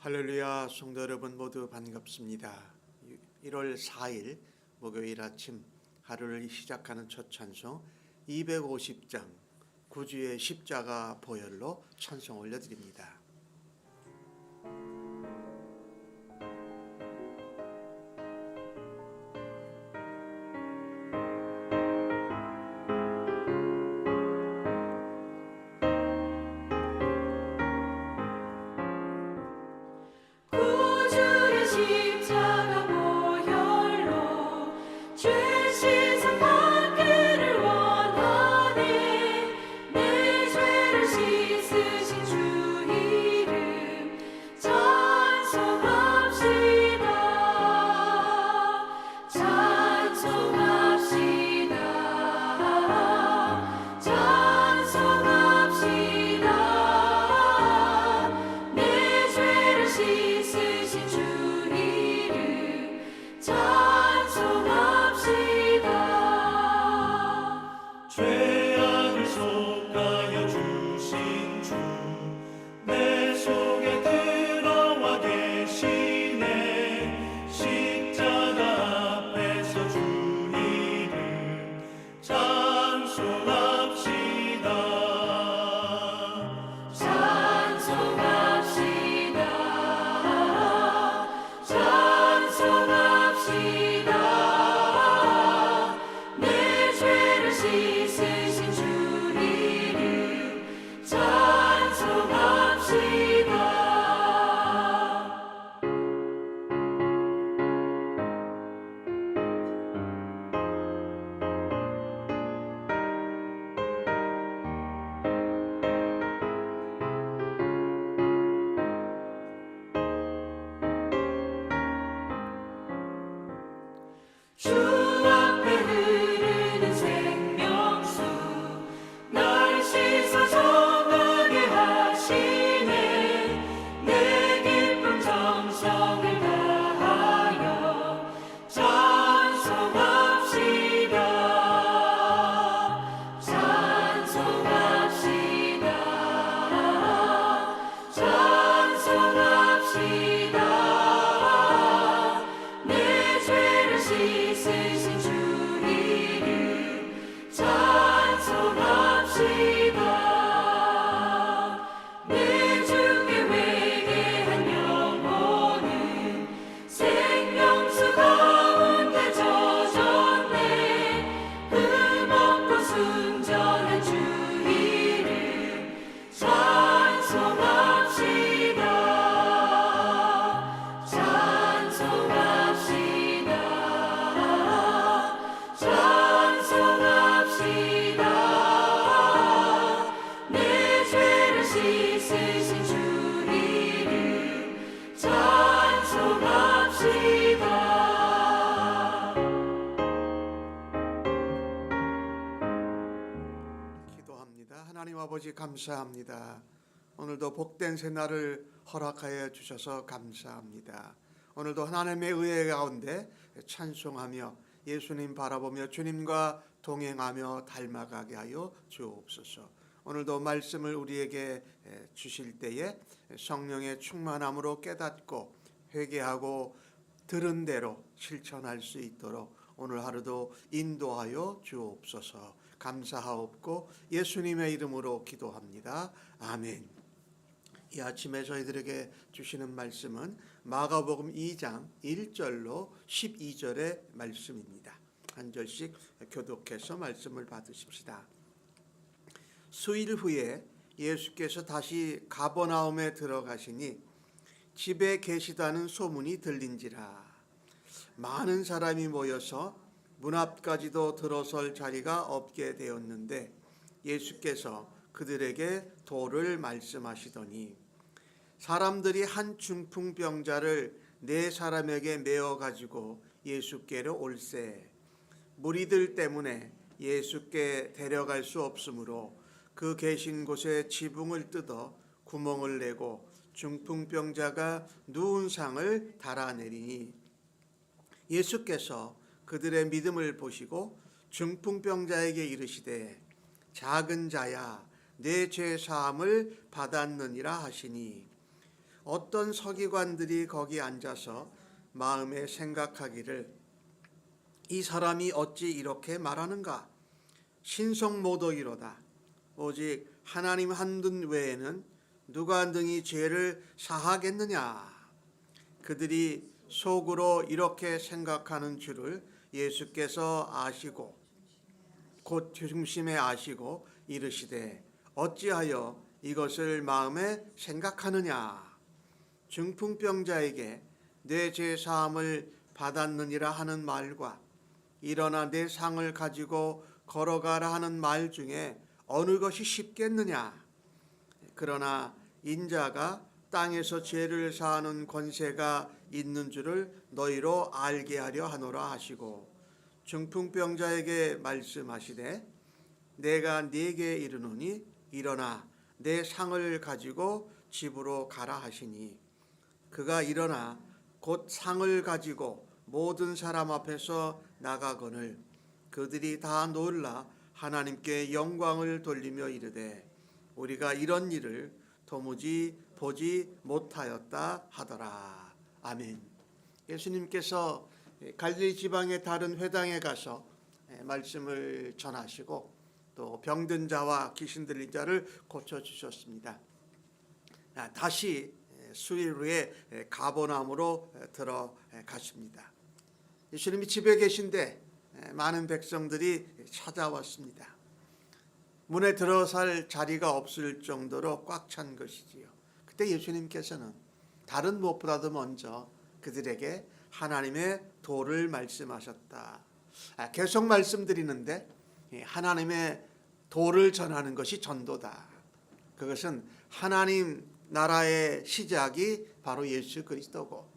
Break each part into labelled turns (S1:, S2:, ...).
S1: 할렐루야, 성도 여러분 모두 반갑습니다. 1월 4일 목요일 아침 하루를 시작하는 첫 찬송 250장 구주의 십자가 보혈로 찬송 올려드립니다.
S2: 십자가 보혈로 죄 씻음 받기를 원하네. 내 죄를 씻으신 주 이름 찬송합시다. 찬송합시다. 찬송합시다. 내 죄를 씻으신 주 찬송합시다.
S3: 죄악을 속하여 주신 주 내 속에 들어와 계시네. 십자가 앞에서 주 이름 찬송합시다.
S2: 찬송합시다. 찬송합시다. 내 죄를 씻으신 주 이름 찬송합시다. 주 앞에 흐르는 생명수 날 씻어 정하게 하시네. 내 기쁨 정성을 다하여 찬송합시다. 찬송합시다. 찬송합시다. 내 죄를 씻으신 주 이름 찬송합시다. 내 주께 회개한 영혼은 생명수 가운데 젖었네. 흠없고 순전한 주 이름 찬송합시다. 찬송합시다. 찬송합시다. 내 죄를 씻으신 주 이름 찬송합시다.
S1: 기도합니다. 하나님 아버지 감사합니다. 오늘도 복된 새날을 허락하여 주셔서 감사합니다. 오늘도 하나님의 은혜 가운데 찬송하며 예수님 바라보며 주님과 동행하며 닮아가게 하여 주옵소서. 오늘도 말씀을 우리에게 주실 때에 성령의 충만함으로 깨닫고 회개하고 들은 대로 실천할 수 있도록 오늘 하루도 인도하여 주옵소서. 감사하옵고 예수님의 이름으로 기도합니다. 아멘. 이 아침에 저희들에게 주시는 말씀은 마가복음 2장 1절로 12절의 말씀입니다. 한 절씩 교독해서 말씀을 받으십시다. 수일 후에 예수께서 다시 가버나움에 들어가시니 집에 계시다는 소문이 들린지라. 많은 사람이 모여서 문 앞까지도 들어설 자리가 없게 되었는데 예수께서 그들에게 도를 말씀하시더니 사람들이 한 중풍병자를 4사람에게 메어 가지고 예수께로 올세. 무리들 때문에 예수께 데려갈 수 없으므로 그 계신 곳에 지붕을 뜯어 구멍을 내고 중풍병자가 누운 상을 달아내리니 예수께서 그들의 믿음을 보시고 중풍병자에게 이르시되 작은 자야 내 죄 사함을 받았느니라 하시니 어떤 서기관들이 거기 앉아서 마음에 생각하기를 이 사람이 어찌 이렇게 말하는가? 신성모독이로다. 오직 하나님 한 분 외에는 누가 능히 죄를 사하겠느냐? 그들이 속으로 이렇게 생각하는 줄을 예수께서 아시고 곧 중심에 아시고 이르시되 어찌하여 이것을 마음에 생각하느냐? 중풍병자에게 내 죄 사함을 받았느니라 하는 말과 일어나 내 상을 가지고 걸어가라 하는 말 중에 어느 것이 쉽겠느냐? 그러나 인자가 땅에서 죄를 사하는 권세가 있는 줄을 너희로 알게 하려 하노라 하시고 중풍병자에게 말씀하시되 내가 네게 이르노니 일어나 내 상을 가지고 집으로 가라 하시니 그가 일어나 곧 상을 가지고 모든 사람 앞에서 나가거늘 그들이 다 놀라 하나님께 영광을 돌리며 이르되 우리가 이런 일을 도무지 보지 못하였다 하더라. 아멘. 예수님께서 갈릴리 지방의 다른 회당에 가서 말씀을 전하시고 또 병든 자와 귀신 들린 자를 고쳐주셨습니다. 다시 수일 후에 가버나움으로 들어가십니다. 예수님이 집에 계신데 많은 백성들이 찾아왔습니다. 문에 들어설 자리가 없을 정도로 꽉 찬 것이지요. 그때 예수님께서는 다른 무엇보다도 먼저 그들에게 하나님의 도를 말씀하셨다. 계속 말씀드리는데 하나님의 도를 전하는 것이 전도다. 그것은 하나님 나라의 시작이 바로 예수 그리스도고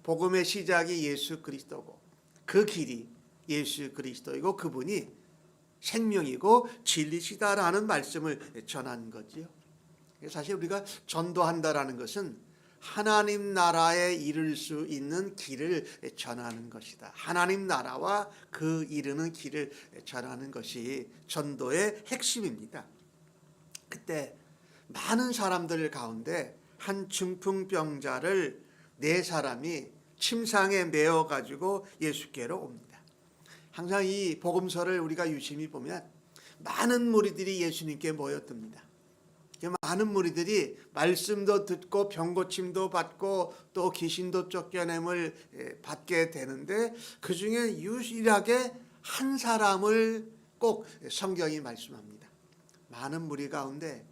S1: 복음의 시작이 예수 그리스도고 그 길이 예수 그리스도이고 그분이 생명이고 진리시다라는 말씀을 전한 거지요. 사실 우리가 전도한다라는 것은 하나님 나라에 이를 수 있는 길을 전하는 것이다. 하나님 나라와 그 이르는 길을 전하는 것이 전도의 핵심입니다. 그때 많은 사람들 가운데 한 중풍병자를 네 사람이 침상에 메어 가지고 예수께로 옵니다. 항상 이 복음서를 우리가 유심히 보면 많은 무리들이 예수님께 모였답니다. 많은 무리들이 말씀도 듣고 병고침도 받고 또 귀신도 쫓겨냄을 받게 되는데 그 중에 유일하게 한 사람을 꼭 성경이 말씀합니다. 많은 무리 가운데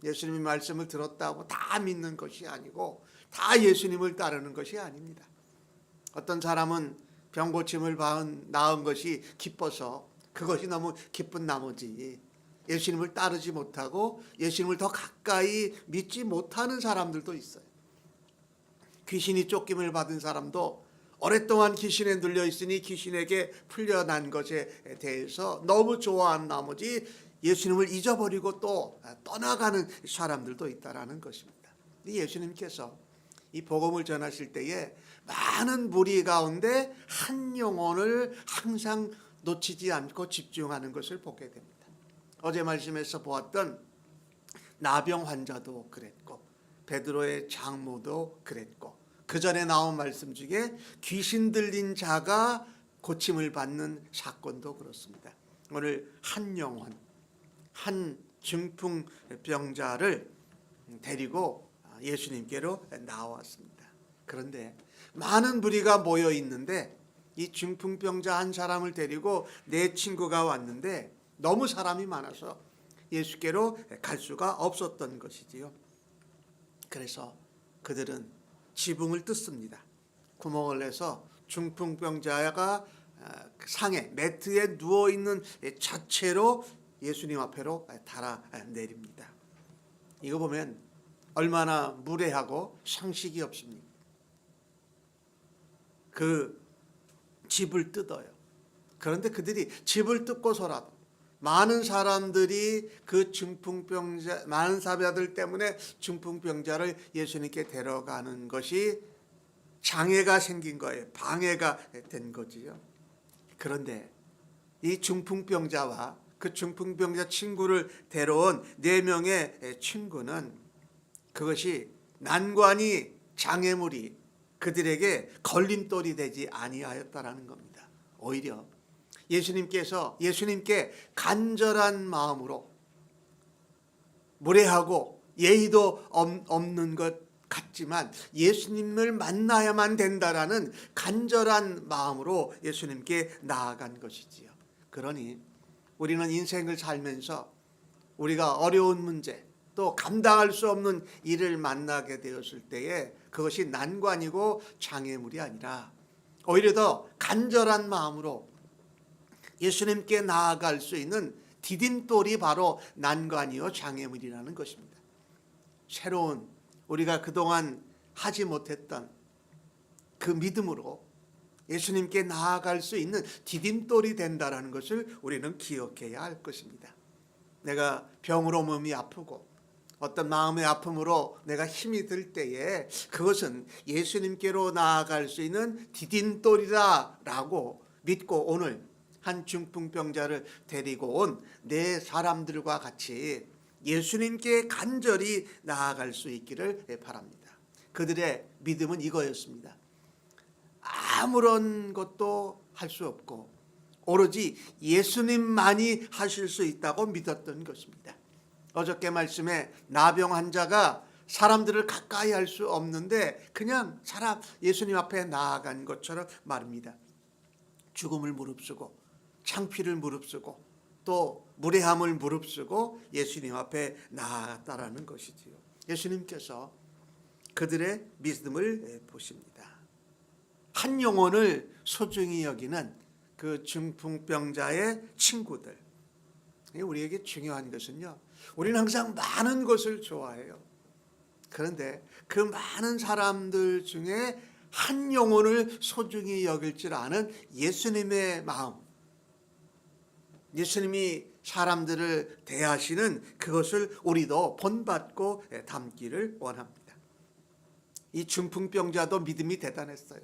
S1: 예수님의 말씀을 들었다고 다 믿는 것이 아니고 다 예수님을 따르는 것이 아닙니다. 어떤 사람은 병고침을 나은 것이 기뻐서 그것이 너무 기쁜 나머지 예수님을 따르지 못하고 예수님을 더 가까이 믿지 못하는 사람들도 있어요. 귀신이 쫓김을 받은 사람도 오랫동안 귀신에 눌려 있으니 귀신에게 풀려난 것에 대해서 너무 좋아한 나머지 예수님을 잊어버리고 또 떠나가는 사람들도 있다라는 것입니다. 예수님께서 이 복음을 전하실 때에 많은 무리 가운데 한 영혼을 항상 놓치지 않고 집중하는 것을 보게 됩니다. 어제 말씀에서 보았던 나병 환자도 그랬고 베드로의 장모도 그랬고 그 전에 나온 말씀 중에 귀신 들린 자가 고침을 받는 사건도 그렇습니다. 오늘 한 영혼, 한 중풍병자를 데리고 예수님께로 나왔습니다. 그런데 많은 무리가 모여 있는데 이 중풍병자 한 사람을 데리고 내 친구가 왔는데 너무 사람이 많아서 예수께로 갈 수가 없었던 것이지요. 그래서 그들은 지붕을 뜯습니다. 구멍을 내서 중풍병자가 상에 매트에 누워 있는 자체로 예수님 앞으로 달아 내립니다. 이거 보면 얼마나 무례하고 상식이 없습니까? 그 집을 뜯어요. 그런데 그들이 집을 뜯고서라도 많은 사람들이 그 중풍병자, 많은 사람들 때문에 중풍병자를 예수님께 데려가는 것이 장애가 생긴 거예요. 방해가 된 거지요. 그런데 이 중풍병자와 그 중풍병자 친구를 데려온 4명의 친구는 그것이 난관이 장애물이 그들에게 걸림돌이 되지 아니하였다라는 겁니다. 오히려 예수님께 간절한 마음으로 무례하고 예의도 없는 것 같지만 예수님을 만나야만 된다라는 간절한 마음으로 예수님께 나아간 것이지요. 그러니 우리는 인생을 살면서 우리가 어려운 문제 또 감당할 수 없는 일을 만나게 되었을 때에 그것이 난관이고 장애물이 아니라 오히려 더 간절한 마음으로 예수님께 나아갈 수 있는 디딤돌이 바로 난관이요 장애물이라는 것입니다. 새로운 우리가 그동안 하지 못했던 그 믿음으로 예수님께 나아갈 수 있는 디딤돌이 된다라는 것을 우리는 기억해야 할 것입니다. 내가 병으로 몸이 아프고 어떤 마음의 아픔으로 내가 힘이 들 때에 그것은 예수님께로 나아갈 수 있는 디딤돌이다라고 믿고 오늘 한 중풍병자를 데리고 온 네 사람들과 같이 예수님께 간절히 나아갈 수 있기를 바랍니다. 그들의 믿음은 이거였습니다. 아무런 것도 할 수 없고 오로지 예수님만이 하실 수 있다고 믿었던 것입니다. 어저께 말씀에 나병 환자가 사람들을 가까이 할 수 없는데 그냥 예수님 앞에 나아간 것처럼 말입니다. 죽음을 무릅쓰고 창피를 무릅쓰고 또 무례함을 무릅쓰고 예수님 앞에 나아갔다라는 것이지요. 예수님께서 그들의 믿음을 보십니다. 한 영혼을 소중히 여기는 그 중풍병자의 친구들. 우리에게 중요한 것은요, 우리는 항상 많은 것을 좋아해요. 그런데 그 많은 사람들 중에 한 영혼을 소중히 여길 줄 아는 예수님의 마음, 예수님이 사람들을 대하시는 그것을 우리도 본받고 담기를 원합니다. 이 중풍병자도 믿음이 대단했어요.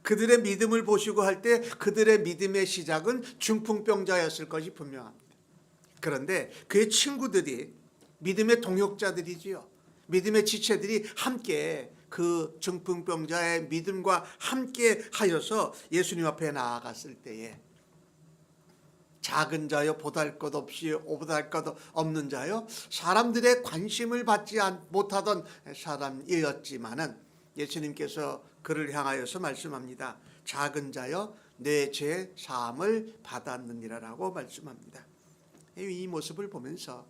S1: 그들의 믿음을 보시고 할 때 그들의 믿음의 시작은 중풍병자였을 것이 분명합니다. 그런데 그의 친구들이 믿음의 동역자들이지요. 믿음의 지체들이 함께 그 중풍병자의 믿음과 함께 하여서 예수님 앞에 나아갔을 때에 작은 자요 보잘 것 없이 보잘 것 없는 자요 사람들의 관심을 받지 못하던 사람이었지만은 예수님께서 그를 향하여서 말씀합니다. 작은 자여 내 죄 사함을 받았느니라라고 말씀합니다. 이 모습을 보면서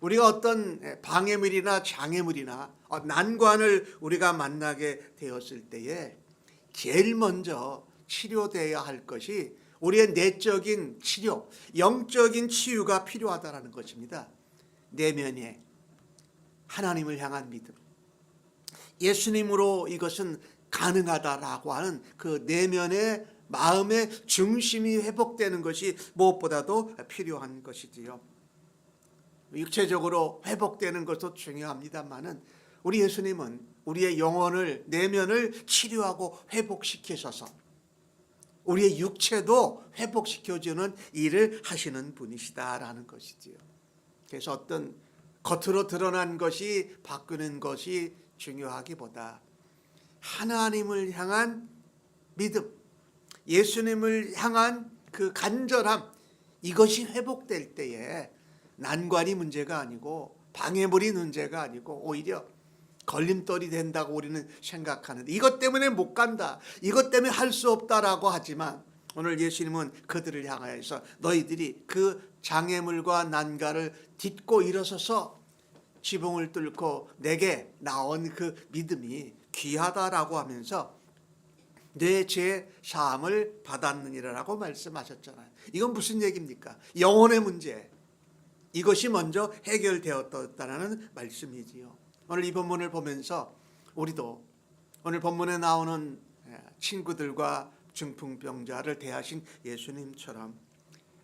S1: 우리가 어떤 방해물이나 장애물이나 난관을 우리가 만나게 되었을 때에 제일 먼저 치료되어야 할 것이 우리의 내적인 치료, 영적인 치유가 필요하다는 것입니다. 내면에 하나님을 향한 믿음, 예수님으로 이것은 가능하다라고 하는 그 내면의 마음의 중심이 회복되는 것이 무엇보다도 필요한 것이지요. 육체적으로 회복되는 것도 중요합니다만은 우리 예수님은 우리의 영혼을 내면을 치료하고 회복시키셔서 우리의 육체도 회복시켜주는 일을 하시는 분이시다라는 것이지요. 그래서 어떤 겉으로 드러난 것이 바꾸는 것이 중요하기보다 하나님을 향한 믿음, 예수님을 향한 그 간절함, 이것이 회복될 때에 난관이 문제가 아니고 방해물이 문제가 아니고 오히려 걸림돌이 된다고 우리는 생각하는데 이것 때문에 못 간다, 이것 때문에 할 수 없다라고 하지만 오늘 예수님은 그들을 향하여서 너희들이 그 장애물과 난관을 딛고 일어서서 지붕을 뚫고 내게 나온 그 믿음이 귀하다라고 하면서 내 죄 사함을 받았느니라라고 말씀하셨잖아요. 이건 무슨 얘기입니까? 영혼의 문제, 이것이 먼저 해결되었다는 말씀이지요. 오늘 이 본문을 보면서 우리도 오늘 본문에 나오는 친구들과 중풍병자를 대하신 예수님처럼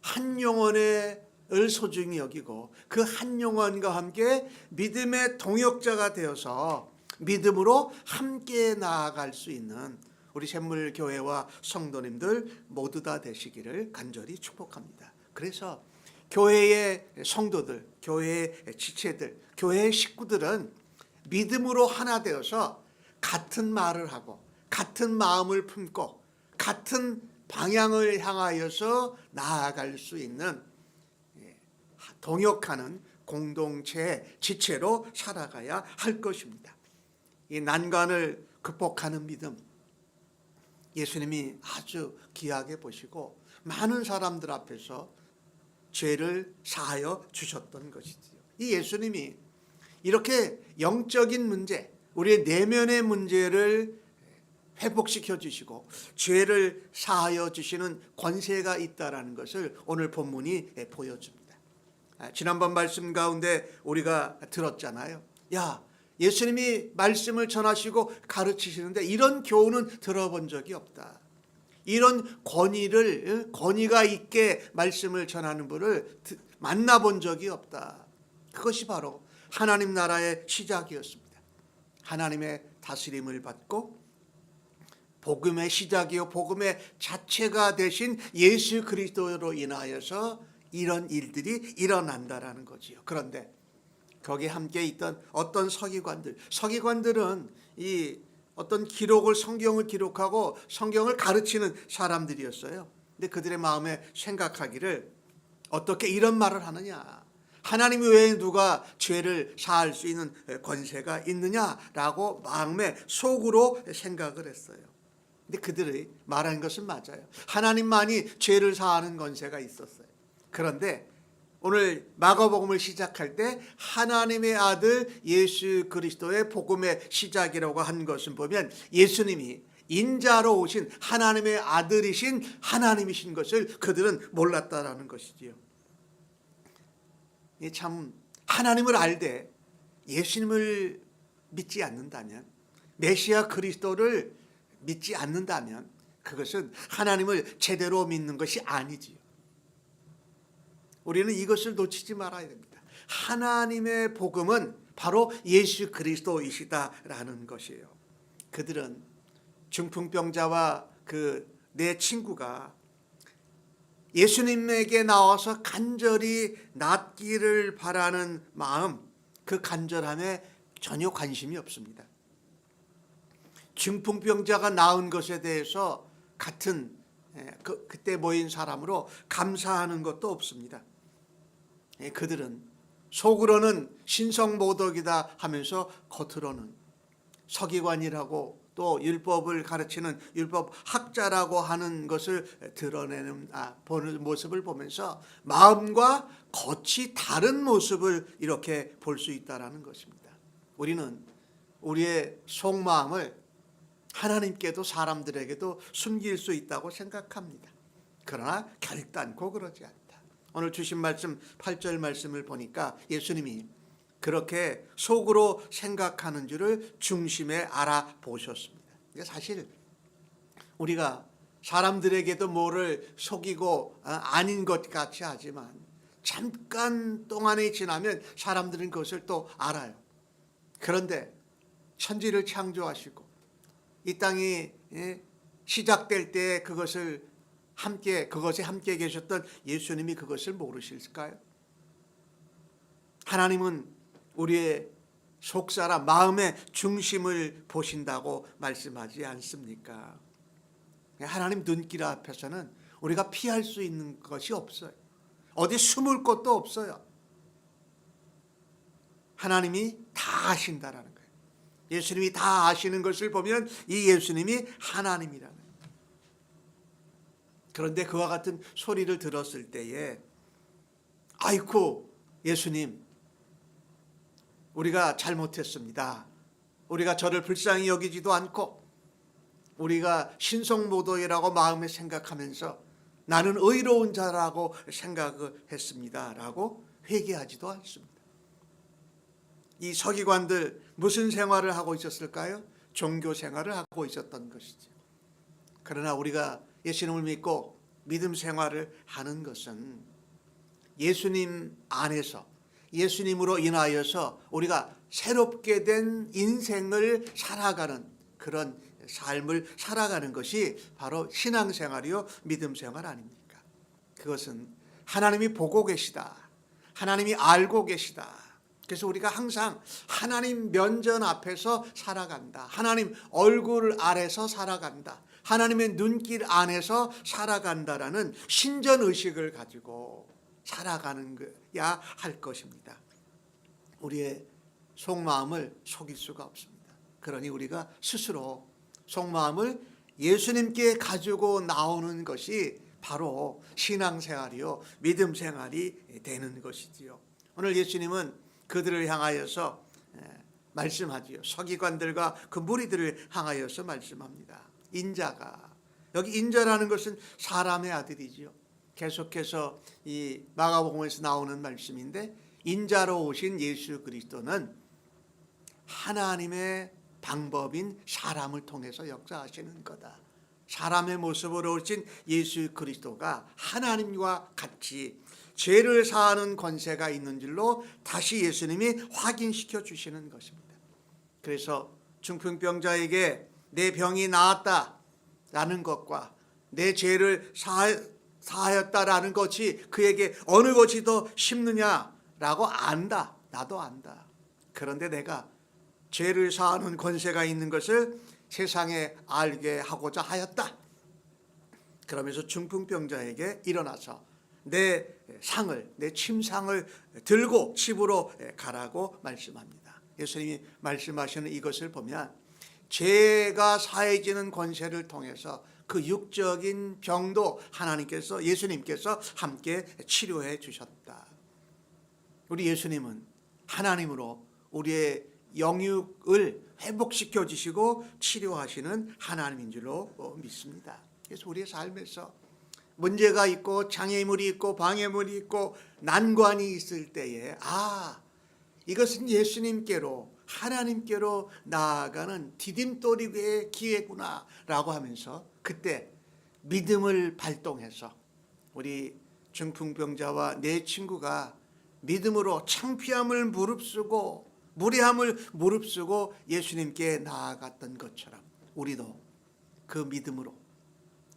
S1: 한 영혼을 소중히 여기고 그 한 영혼과 함께 믿음의 동역자가 되어서 믿음으로 함께 나아갈 수 있는 우리 샘물교회와 성도님들 모두 다 되시기를 간절히 축복합니다. 그래서 교회의 성도들, 교회의 지체들, 교회의 식구들은 믿음으로 하나 되어서 같은 말을 하고 같은 마음을 품고 같은 방향을 향하여서 나아갈 수 있는 동역하는 공동체의 지체로 살아가야 할 것입니다. 이 난관을 극복하는 믿음, 예수님이 아주 귀하게 보시고 많은 사람들 앞에서 죄를 사하여 주셨던 것이지요. 이 예수님이 이렇게 영적인 문제, 우리의 내면의 문제를 회복시켜 주시고 죄를 사하여 주시는 권세가 있다라는 것을 오늘 본문이 보여줍니다. 지난번 말씀 가운데 우리가 들었잖아요. 야, 예수님이 말씀을 전하시고 가르치시는데 이런 교훈은 들어본 적이 없다. 이런 권위가 있게 말씀을 전하는 분을 만나본 적이 없다. 그것이 바로 하나님 나라의 시작이었습니다. 하나님의 다스림을 받고 복음의 시작이요 복음의 자체가 되신 예수 그리스도로 인하여서 이런 일들이 일어난다라는 거지요. 그런데 거기에 함께 있던 어떤 서기관들은 이 어떤 기록을 성경을 기록하고 성경을 가르치는 사람들이었어요. 근데 그들의 마음에 생각하기를 어떻게 이런 말을 하느냐? 하나님 외에 누가 죄를 사할 수 있는 권세가 있느냐라고 마음에 속으로 생각을 했어요. 근데 그들이 말한 것은 맞아요. 하나님만이 죄를 사하는 권세가 있었어요. 그런데 오늘 마가복음을 시작할 때 하나님의 아들 예수 그리스도의 복음의 시작이라고 한 것을 보면 예수님이 인자로 오신 하나님의 아들이신 하나님이신 것을 그들은 몰랐다라는 것이지요. 참 하나님을 알되 예수님을 믿지 않는다면, 메시아 그리스도를 믿지 않는다면 그것은 하나님을 제대로 믿는 것이 아니지요. 우리는 이것을 놓치지 말아야 됩니다. 하나님의 복음은 바로 예수 그리스도이시다라는 것이에요. 그들은 중풍병자와 그 내 친구가 예수님에게 나와서 간절히 낫기를 바라는 마음, 그 간절함에 전혀 관심이 없습니다. 중풍병자가 나은 것에 대해서 같은 그때 모인 사람으로 감사하는 것도 없습니다. 그들은 속으로는 신성모독이다 하면서 겉으로는 서기관이라고 또 율법을 가르치는 율법 학자라고 하는 것을 드러내는 보는 모습을 보면서 마음과 겉이 다른 모습을 이렇게 볼 수 있다라는 것입니다. 우리는 우리의 속마음을 하나님께도 사람들에게도 숨길 수 있다고 생각합니다. 그러나 결단코 그러지 않다. 오늘 주신 말씀 8절 말씀을 보니까 예수님이 그렇게 속으로 생각하는 줄을 중심에 알아보셨습니다. 사실 우리가 사람들에게도 뭐를 속이고 아닌 것 같이 하지만 잠깐 동안이 지나면 사람들은 그것을 또 알아요. 그런데 천지를 창조하시고 이 땅이 시작될 때 그것에 함께 계셨던 예수님이 그것을 모르실까요? 하나님은 우리의 속사람 마음의 중심을 보신다고 말씀하지 않습니까? 하나님 눈길 앞에서는 우리가 피할 수 있는 것이 없어요. 어디 숨을 곳도 없어요. 하나님이 다 아신다라는 거예요. 예수님이 다 아시는 것을 보면 이 예수님이 하나님이라는 거예요. 그런데 그와 같은 소리를 들었을 때에 아이쿠 예수님, 우리가 잘못했습니다. 우리가 저를 불쌍히 여기지도 않고 우리가 신성모독이라고 마음에 생각하면서 나는 의로운 자라고 생각을 했습니다 라고 회개하지도 않습니다. 이 서기관들 무슨 생활을 하고 있었을까요? 종교 생활을 하고 있었던 것이죠. 그러나 우리가 예수님을 믿고 믿음 생활을 하는 것은 예수님 안에서 예수님으로 인하여서 우리가 새롭게 된 인생을 살아가는 그런 삶을 살아가는 것이 바로 신앙생활이요 믿음 생활 아닙니까? 그것은 하나님이 보고 계시다. 하나님이 알고 계시다. 그래서 우리가 항상 하나님 면전 앞에서 살아간다. 하나님 얼굴 아래서 살아간다. 하나님의 눈길 안에서 살아간다라는 신전 의식을 가지고 살아가는 거야 할 것입니다. 우리의 속마음을 속일 수가 없습니다. 그러니 우리가 스스로 속마음을 예수님께 가지고 나오는 것이 바로 신앙생활이요 믿음 생활이 되는 것이지요. 오늘 예수님은 그들을 향하여서 말씀하지요. 서기관들과 그 무리들을 향하여서 말씀합니다. 인자가, 여기 인자라는 것은 사람의 아들이지요. 계속해서 이 마가복음에서 나오는 말씀인데, 인자로 오신 예수 그리스도는 하나님의 방법인 사람을 통해서 역사하시는 거다. 사람의 모습으로 오신 예수 그리스도가 하나님과 같이 죄를 사하는 권세가 있는 줄로 다시 예수님이 확인시켜 주시는 것입니다. 그래서 중풍병자에게 내 병이 나았다라는 것과 내 죄를 사하였다라는 것이 그에게 어느 것이 더 쉽느냐라고 안다. 나도 안다. 그런데 내가 죄를 사하는 권세가 있는 것을 세상에 알게 하고자 하였다. 그러면서 중풍병자에게 일어나서 내 침상을 들고 집으로 가라고 말씀합니다. 예수님이 말씀하시는 이것을 보면 죄가 사해지는 권세를 통해서 그 육적인 병도 예수님께서 함께 치료해 주셨다. 우리 예수님은 하나님으로 우리의 영육을 회복시켜 주시고 치료하시는 하나님인 줄로 믿습니다. 그래서 우리의 삶에서 문제가 있고 장애물이 있고 방해물이 있고 난관이 있을 때에 이것은 예수님께로 하나님께로 나아가는 디딤돌이의 기회구나 라고 하면서 그때 믿음을 발동해서 우리 중풍병자와 내 친구가 믿음으로 창피함을 무릅쓰고 무례함을 무릅쓰고 예수님께 나아갔던 것처럼 우리도 그 믿음으로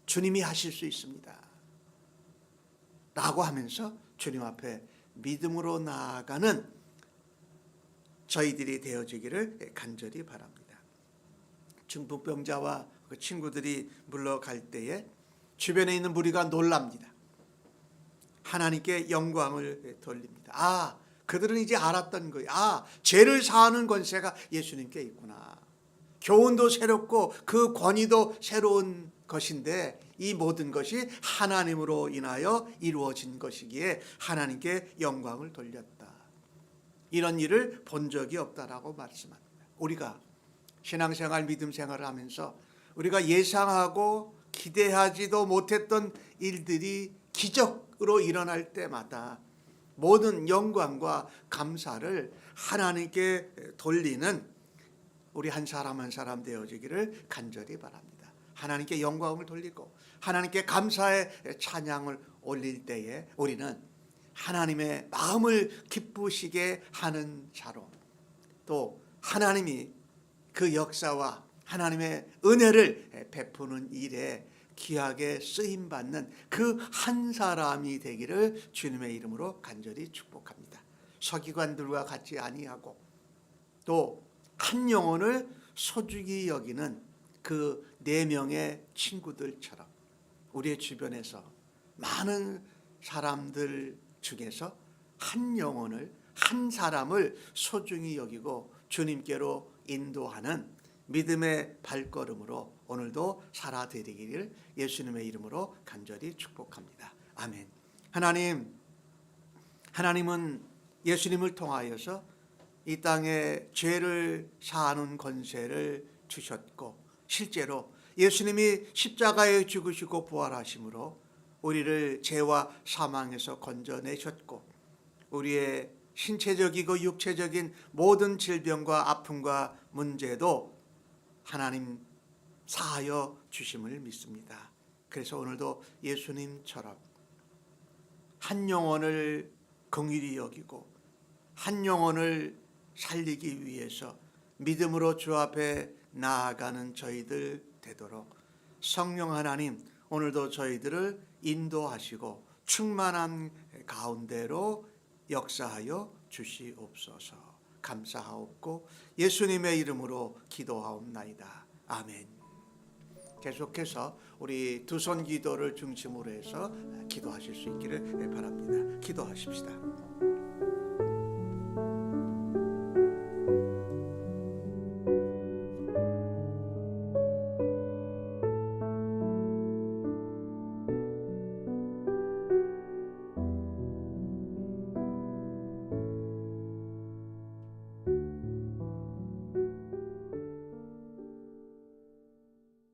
S1: 주님이 하실 수 있습니다 라고 하면서 주님 앞에 믿음으로 나아가는 저희들이 되어지기를 간절히 바랍니다. 중풍병자와 그 친구들이 물러갈 때에 주변에 있는 무리가 놀랍니다. 하나님께 영광을 돌립니다. 그들은 이제 알았던 거예요. 죄를 사하는 권세가 예수님께 있구나. 교훈도 새롭고 그 권위도 새로운 것인데 이 모든 것이 하나님으로 인하여 이루어진 것이기에 하나님께 영광을 돌렸다. 이런 일을 본 적이 없다라고 말씀합니다. 우리가 신앙생활, 믿음생활을 하면서 우리가 예상하고 기대하지도 못했던 일들이 기적으로 일어날 때마다 모든 영광과 감사를 하나님께 돌리는 우리 한 사람 한 사람 되어지기를 간절히 바랍니다. 하나님께 영광을 돌리고 하나님께 감사의 찬양을 올릴 때에 우리는 하나님의 마음을 기쁘시게 하는 자로, 또 하나님이 그 역사와 하나님의 은혜를 베푸는 일에 귀하게 쓰임받는 그 한 사람이 되기를 주님의 이름으로 간절히 축복합니다. 서기관들과 같이 아니하고 또 한 영혼을 소중히 여기는 그 4명의 친구들처럼 우리의 주변에서 많은 사람들 중에서 한 영혼을, 한 사람을 소중히 여기고 주님께로 인도하는 믿음의 발걸음으로 오늘도 살아드리기를 예수님의 이름으로 간절히 축복합니다. 아멘. 하나님은 예수님을 통하여서 이 땅에 죄를 사하는 권세를 주셨고 실제로 예수님이 십자가에 죽으시고 부활하심으로 우리를 죄와 사망에서 건져내셨고 우리의 신체적이고 육체적인 모든 질병과 아픔과 문제도 하나님 사하여 주심을 믿습니다. 그래서 오늘도 예수님처럼 한 영혼을 긍휼히 여기고 한 영혼을 살리기 위해서 믿음으로 주 앞에 나아가는 저희들 되도록 성령 하나님 오늘도 저희들을 인도하시고 충만한 가운데로 역사하여 주시옵소서. 감사하옵고 예수님의 이름으로 기도하옵나이다. 아멘. 계속해서 우리 두 손 기도를 중심으로 해서 기도하실 수 있기를 바랍니다. 기도하십시다.